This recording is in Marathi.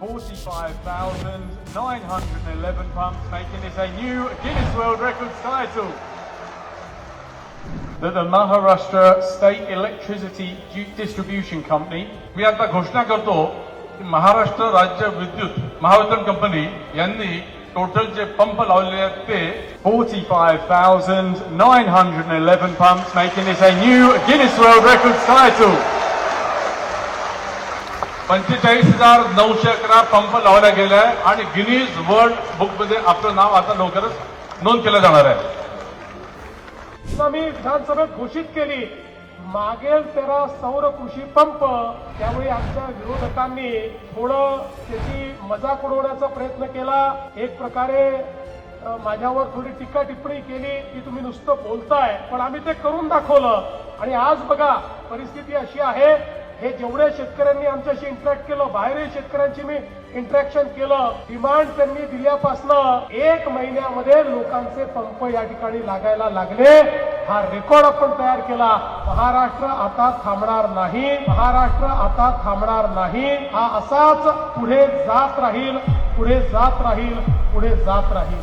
45,911 pumps, making this a new Guinness World Records title. That the Maharashtra State Electricity Distribution Company, मी आता घोषणा करतो की महाराष्ट्र राज्य विद्युत महावितरण कंपनी यांनी टोटल जे पंप लावलेले आहेत ते 45,911 pumps, making this a new Guinness World Records title. 45,911 pump लावल्या गेल्या आणि गिनीज वर्ल्ड बुक मध्ये आपलं नाव आता लवकरच नोंद केलं जाणार आहे. आम्ही विधानसभेत घोषित केली मागेल तेरा सौर कृषी पंप. त्यावेळी आमच्या विरोधकांनी थोडं त्याची मजाक उडवण्याचा प्रयत्न केला. एक प्रकारे माझ्यावर थोडी टीका टिप्पणी केली की तुम्ही नुसतं बोलताय, पण आम्ही ते करून दाखवलं. आणि आज बघा परिस्थिती अशी आहे, हे जेवढे शेतकऱ्यांनी आमच्याशी इंटरॅक्ट केलं, बाहेरही शेतकऱ्यांशी मी इंटरॅक्शन केलं, डिमांड त्यांनी दिल्यापासनं 1 महिन्यामध्ये लोकांचे पंप या ठिकाणी लागायला लागले. हा रेकॉर्ड आपण तयार केला. महाराष्ट्र आता थांबणार नाही, महाराष्ट्र आता थांबणार नाही. हा असाच पुढे जात राहील, पुढे जात राहील, पुढे जात राहील.